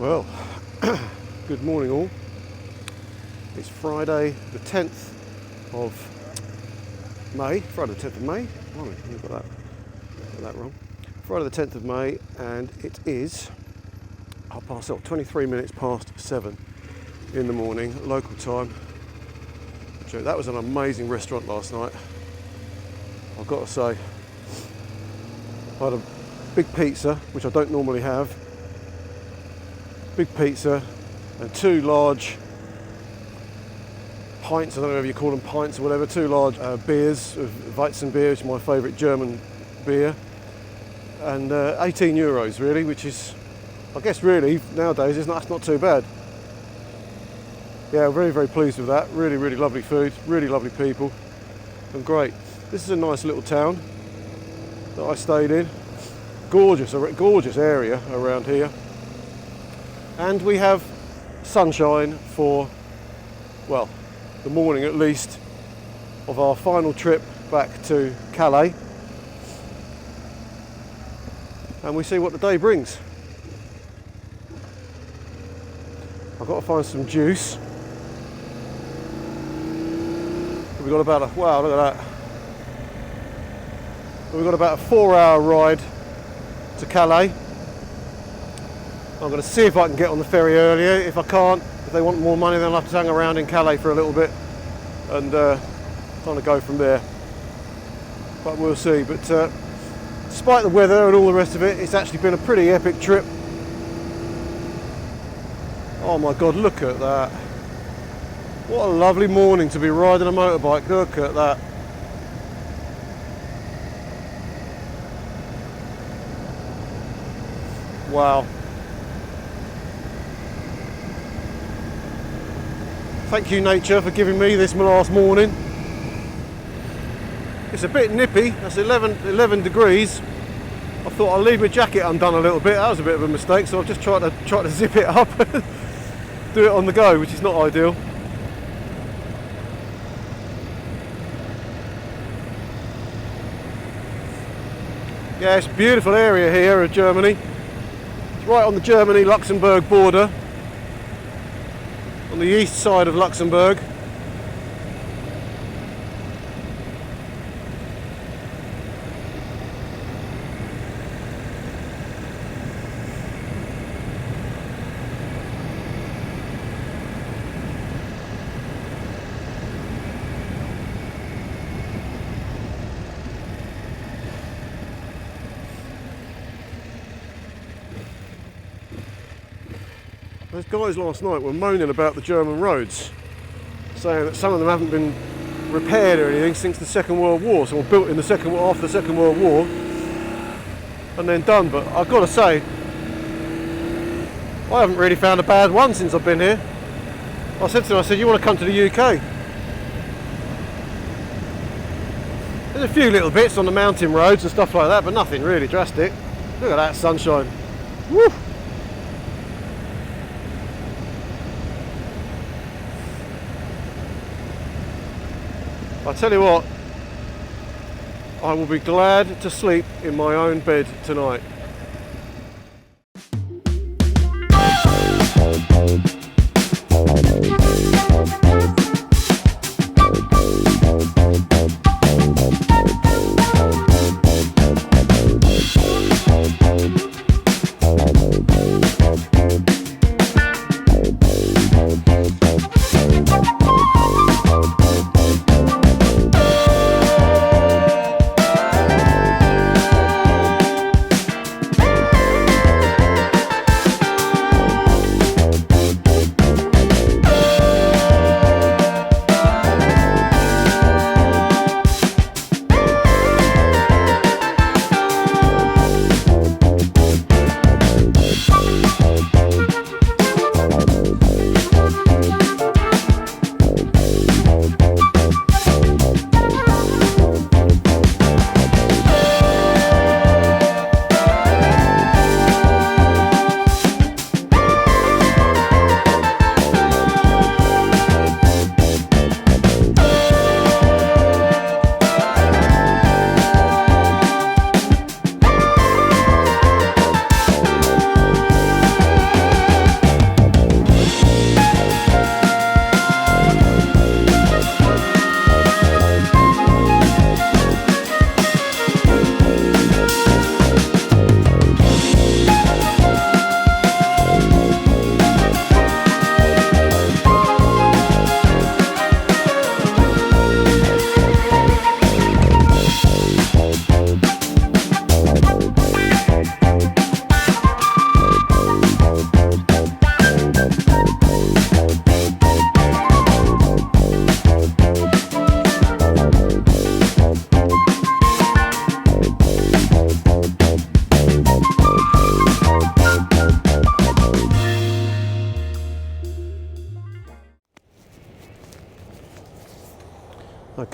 Well, good morning all. It's Friday the 10th of May. Friday the 10th of May? Oh, I got that wrong. Friday the 10th of May, and it is 23 minutes past 7 in the morning, local time. That was an amazing restaurant last night, I've got to say. I had a big pizza, which I don't normally have. Big pizza and two large pints, I don't know if you call them pints or whatever, two large beers, vids beer, which is my favourite German beer, and 18 euros really, which is, I guess really, nowadays, that's not too bad. Yeah, very, very pleased with that. Really, really lovely food, really lovely people, and great. This is a nice little town that I stayed in. Gorgeous area around here. And we have sunshine for, well, the morning at least of our final trip back to Calais. And we see what the day brings. I've got to find some juice. We've got about wow, look at that. We've got about a 4-hour ride to Calais. I'm going to see if I can get on the ferry earlier. If I can't, if they want more money, then I'll have to hang around in Calais for a little bit and kind of go from there. But we'll see. But despite the weather and all the rest of it, it's actually been a pretty epic trip. Oh my God, look at that. What a lovely morning to be riding a motorbike. Look at that. Wow. Thank you, nature, for giving me this last morning. It's a bit nippy. That's 11 degrees. I thought I'll leave my jacket undone a little bit. That was a bit of a mistake, so I've just tried to zip it up and do it on the go, which is not ideal. Yeah, it's a beautiful area here of Germany. It's right on the Germany-Luxembourg border, on the east side of Luxembourg. Those guys last night were moaning about the German roads, saying that some of them haven't been repaired or anything since the Second World War, so were built in after the Second World War and then done. But I've got to say, I haven't really found a bad one since I've been here. I said to them, you want to come to the UK? There's a few little bits on the mountain roads and stuff like that, but nothing really drastic. Look at that sunshine. Woo! I tell you what, I will be glad to sleep in my own bed tonight.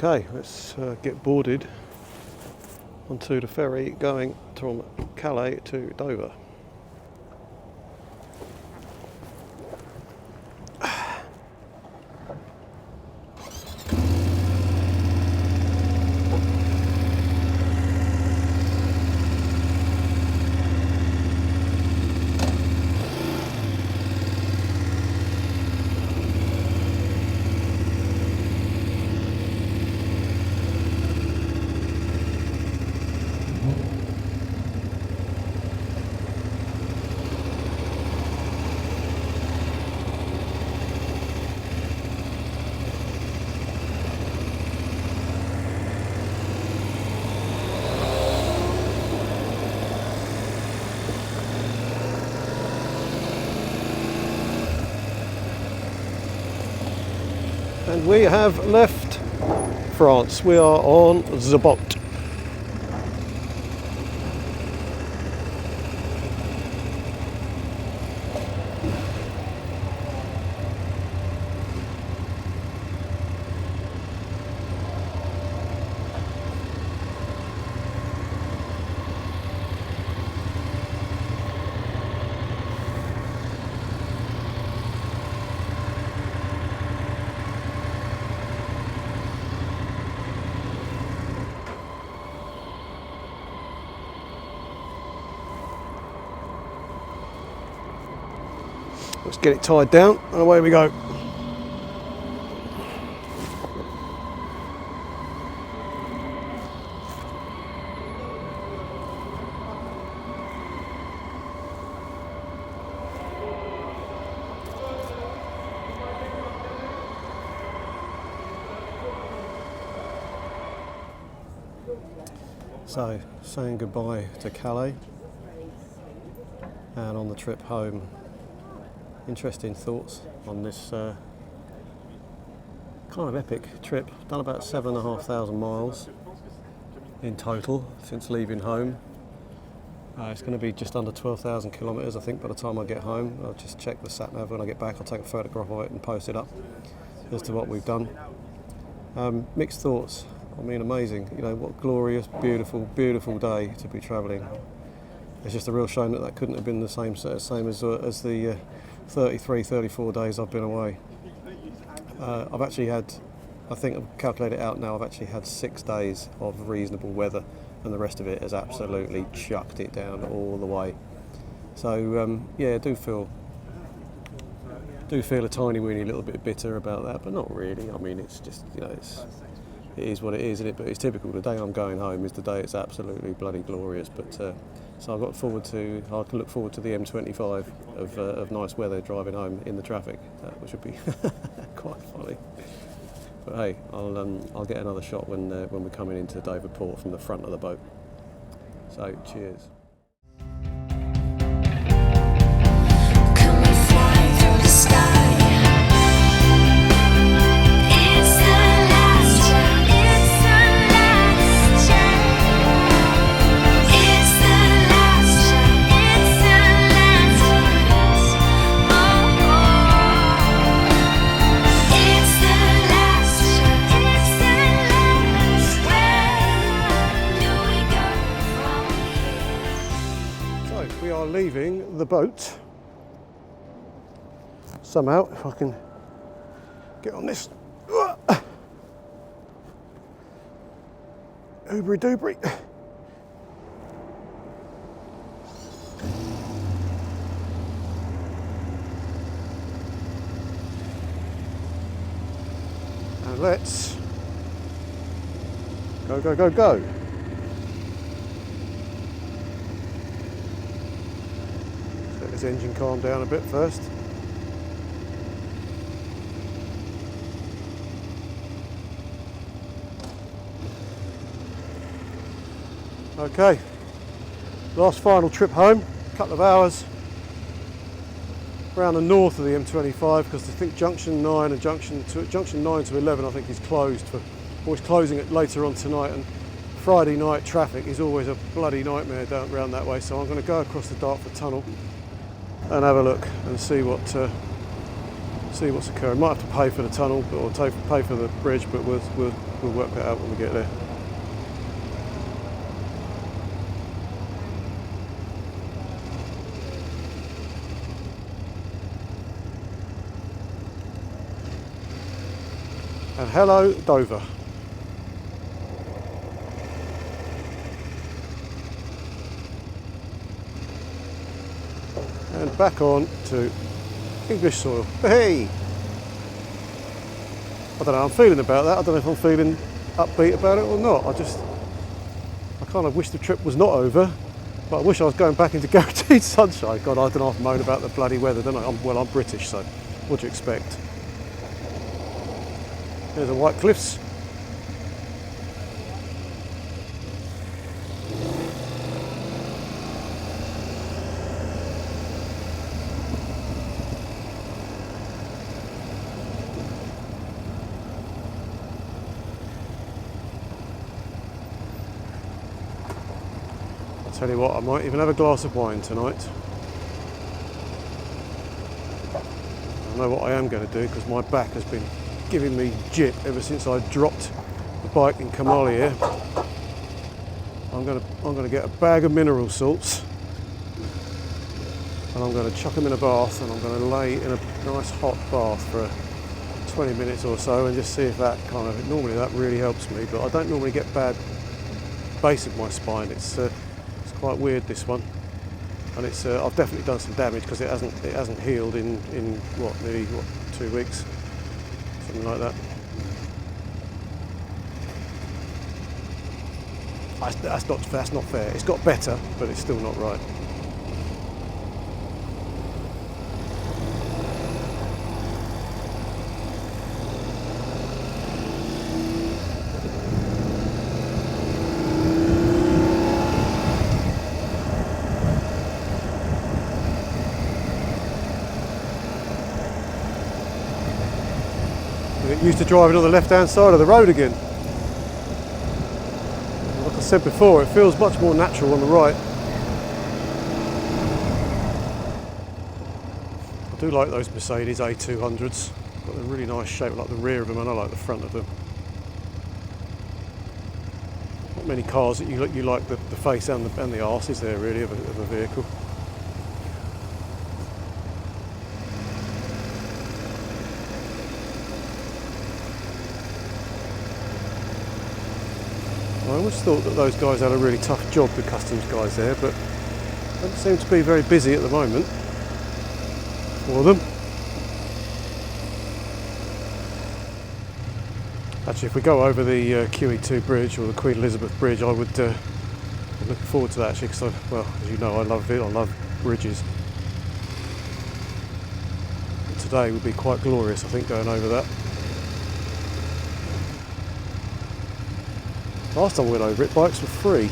Okay, let's get boarded onto the ferry going from Calais to Dover. And we have left France. We are on the boat. Let's get it tied down and away we go. So, saying goodbye to Calais, and on the trip home, interesting thoughts on this kind of epic trip. Done about 7,500 miles in total since leaving home. It's going to be just under 12,000 kilometres, I think, by the time I get home. I'll just check the sat nav when I get back. I'll take a photograph of it and post it up as to what we've done. Mixed thoughts. I mean, amazing. You know, what glorious, beautiful, beautiful day to be travelling. It's just a real shame that couldn't have been the same as the 33, 34 days I've been away. I've actually had, I think I've calculated it out now, I've actually had 6 days of reasonable weather, and the rest of it has absolutely chucked it down all the way. So yeah, I do feel a tiny weeny little bit bitter about that, but not really. I mean, it's just, you know, it is what it is, isn't it? But it's typical. The day I'm going home is the day it's absolutely bloody glorious. But so I can look forward to the M25 of nice weather driving home in the traffic, which would be quite funny. But hey, I'll get another shot when we're coming into Dover Port from the front of the boat. So cheers. Leaving the boat somehow, if I can get on this oobry doobry. And let's go, go, go, go. Let this engine calm down a bit first. Okay, last final trip home, a couple of hours around the north of the M25, because I think junction 9 and junction 9 to 11 I think is closed for, always closing it later on tonight, and Friday night traffic is always a bloody nightmare down around that way. So I'm going to go across the Dartford Tunnel and have a look and see what see what's occurring. Might have to pay for the tunnel or pay for the bridge, but we'll work that out when we get there. And hello, Dover. And back on to English soil. Hey! I don't know how I'm feeling about that. I don't know if I'm feeling upbeat about it or not. I kind of wish the trip was not over, but I wish I was going back into guaranteed sunshine. God, I don't have to moan about the bloody weather, don't I? I'm British, so what do you expect? There's the White Cliffs. I'll tell you what, I might even have a glass of wine tonight. I know what I am going to do because my back has been giving me jit ever since I dropped the bike in Kamalia. I'm going to get a bag of mineral salts and I'm going to chuck them in a bath, and I'm going to lay in a nice hot bath for 20 minutes or so and just see if that normally that really helps me, but I don't normally get bad base of my spine. It's quite weird, this one, and I've definitely done some damage because it hasn't healed in nearly 2 weeks. Something like that. That's not fair. It's got better, but it's still not right. Used to driving on the left-hand side of the road again. Like I said before, it feels much more natural on the right. I do like those Mercedes A200s. Got a really nice shape, like the rear of them, and I like the front of them. Not many cars that you like the face and the arse, is there really, of a vehicle. I always thought that those guys had a really tough job, the customs guys there, but don't seem to be very busy at the moment for them. Actually, if we go over the QE2 bridge or the Queen Elizabeth Bridge, I would look forward to that actually, because as you know, I love bridges. But today would be quite glorious, I think, going over that. Last time we went over it, bikes were free.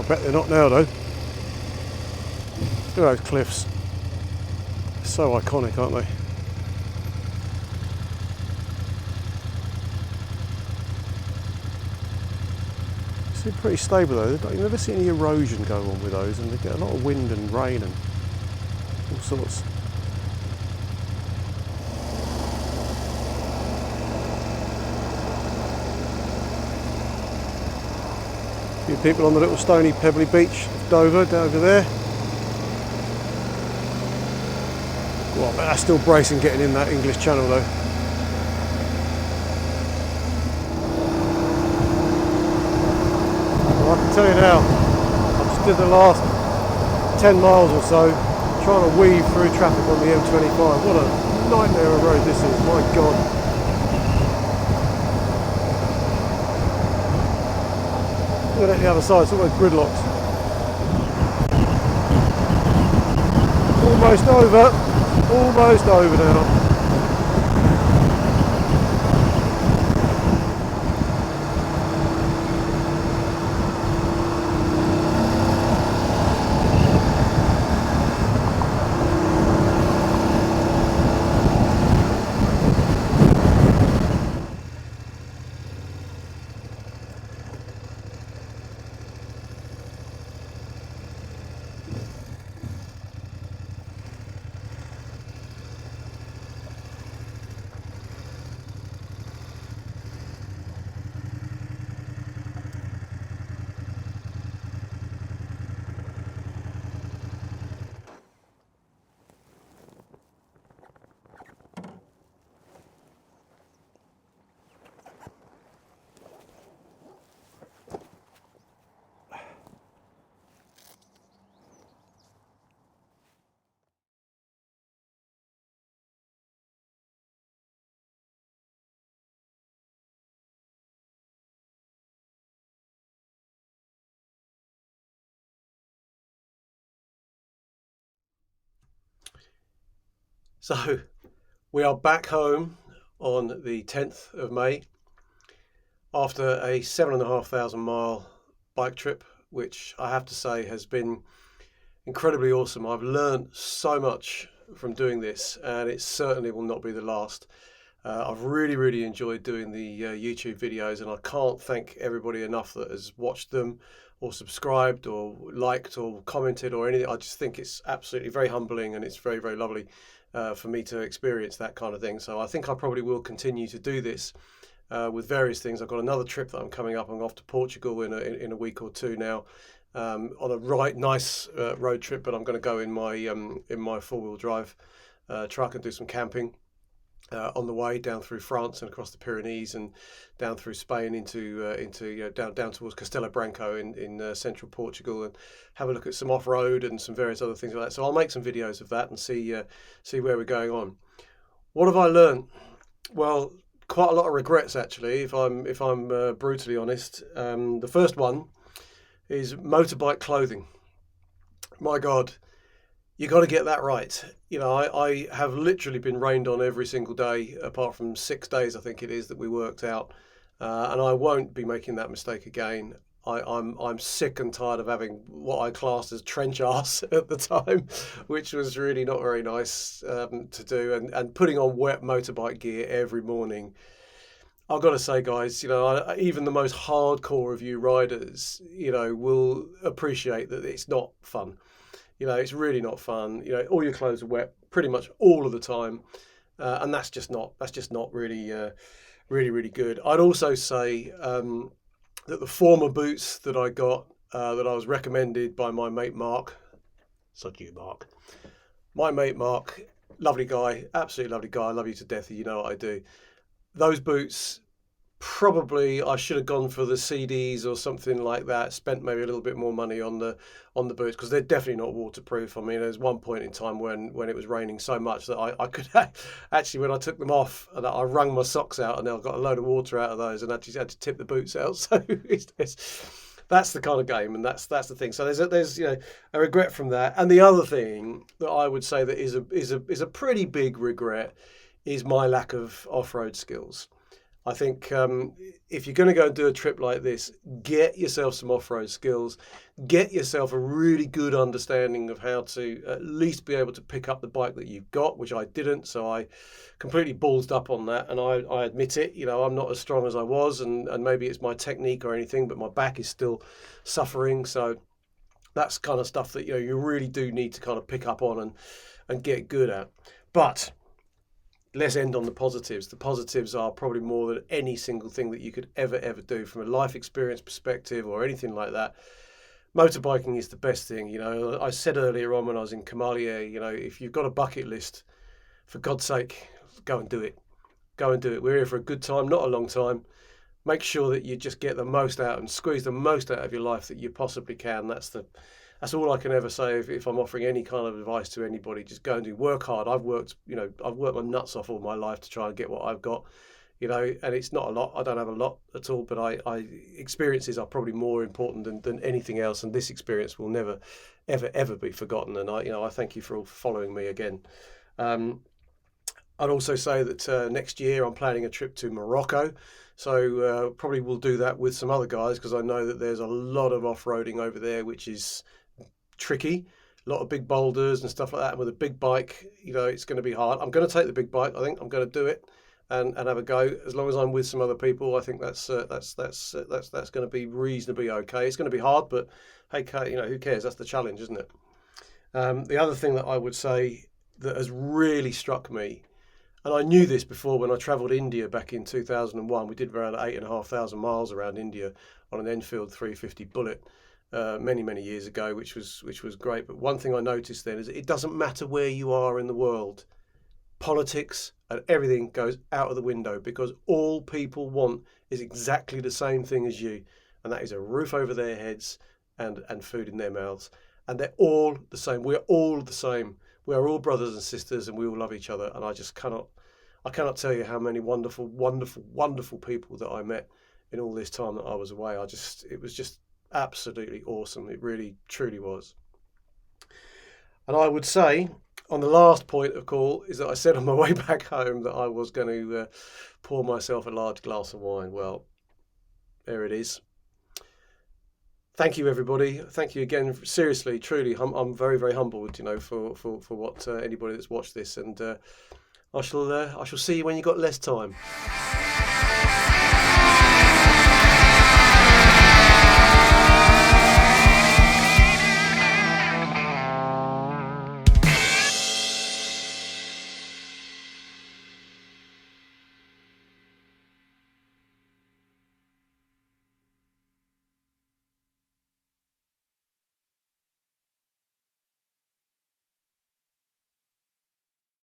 I bet they're not now though. Look at those cliffs. So iconic, aren't they? They're pretty stable though. You never see any erosion go on with those, and they get a lot of wind and rain and all sorts. A few people on the little stony pebbly beach of Dover down over there. Well, that's still bracing getting in that English Channel though. I can tell you now, I just did the last 10 miles or so trying to weave through traffic on the M25. What a nightmare of a road this is, my God. Look at the other side, it's almost gridlocked. Almost over now. So we are back home on the 10th of May after a 7,500 mile bike trip, which I have to say has been incredibly awesome. I've learned so much from doing this, and it certainly will not be the last. I've really enjoyed doing the YouTube videos, and I can't thank everybody enough that has watched them or subscribed or liked or commented or anything. I just think it's absolutely very humbling, and it's very lovely for me to experience that kind of thing. So I think I probably will continue to do this with various things. I've got another trip that I'm coming up. I'm off to Portugal in a week or two now. On a nice road trip, but I'm going to go in my four-wheel drive truck and do some camping on the way down through France and across the Pyrenees and down through Spain into down towards Castelo Branco in central Portugal, and have a look at some off-road and some various other things like that. So I'll make some videos of that and see where we're going on. What have I learned? Well, quite a lot of regrets actually, if I'm brutally honest. The first one is motorbike clothing. My God, you got to get that right. You know, I have literally been rained on every single day, apart from 6 days, I think it is, that we worked out, and I won't be making that mistake again. I'm sick and tired of having what I classed as trench arse at the time, which was really not very nice to do, and putting on wet motorbike gear every morning. I've got to say, guys, you know, even the most hardcore of you riders, you know, will appreciate that it's not fun. You know, it's really not fun. You know, all your clothes are wet pretty much all of the time, and that's just not really good. I'd also say that the former boots that I got that I was recommended by my mate Mark, sod you Mark, my mate Mark, lovely guy, absolutely lovely guy. I love you to death. You know what I do. Those boots, probably I should have gone for the CDs or something like that. Spent maybe a little bit more money on the boots, because they're definitely not waterproof. I mean, there's one point in time when it was raining so much that I could actually, when I took them off and I wrung my socks out, and I got a load of water out of those, and actually had to tip the boots out. So that's the kind of game, and that's the thing. So there's a regret from that. And the other thing that I would say that is a pretty big regret is my lack of off-road skills. I think if you're going to go and do a trip like this, get yourself some off-road skills, get yourself a really good understanding of how to at least be able to pick up the bike that you've got, which I didn't. So I completely ballsed up on that, and I admit it. You know, I'm not as strong as I was, and maybe it's my technique or anything, but my back is still suffering. So that's kind of stuff that you really do need to kind of pick up on and get good at. But let's end on the positives. The positives are probably more than any single thing that you could ever do from a life experience perspective or anything like that. Motorbiking is the best thing. You know, I said earlier on when I was in Camalier, you know, if you've got a bucket list, for God's sake, go and do it. Go and do it. We're here for a good time, not a long time. Make sure that you just get the most out and squeeze the most out of your life that you possibly can. That's all I can ever say if I'm offering any kind of advice to anybody. Just go and work hard. I've worked my nuts off all my life to try and get what I've got, and it's not a lot. I don't have a lot at all, but I experiences are probably more important than anything else, and this experience will never ever be forgotten. And I thank you for all following me again. I'd also say that next year I'm planning a trip to Morocco. So probably we'll do that with some other guys, because I know that there's a lot of off-roading over there, which is tricky, a lot of big boulders and stuff like that. And with a big bike, it's going to be hard. I'm going to take the big bike. I think I'm going to do it and have a go. As long as I'm with some other people, I think that's going to be reasonably okay. It's going to be hard, but hey, who cares? That's the challenge, isn't it? The other thing that I would say that has really struck me, and I knew this before when I travelled India back in 2001. We did around 8,500 miles around India on an Enfield 350 Bullet. Many years ago, which was great. But one thing I noticed then is it doesn't matter where you are in the world, politics and everything goes out of the window, because all people want is exactly the same thing as you, and that is a roof over their heads and food in their mouths. And they're all the same. We're all the same. We are all brothers and sisters, and we all love each other. And I cannot tell you how many wonderful people that I met in all this time that I was away. It was just absolutely awesome. It really truly was. And I would say On the last point of call is that I said on my way back home that I was going to pour myself a large glass of wine. Well, there it is. Thank you, everybody. Thank you again. Seriously, truly, I'm very, very humbled, for what anybody that's watched this, and I shall see you when you've got less time.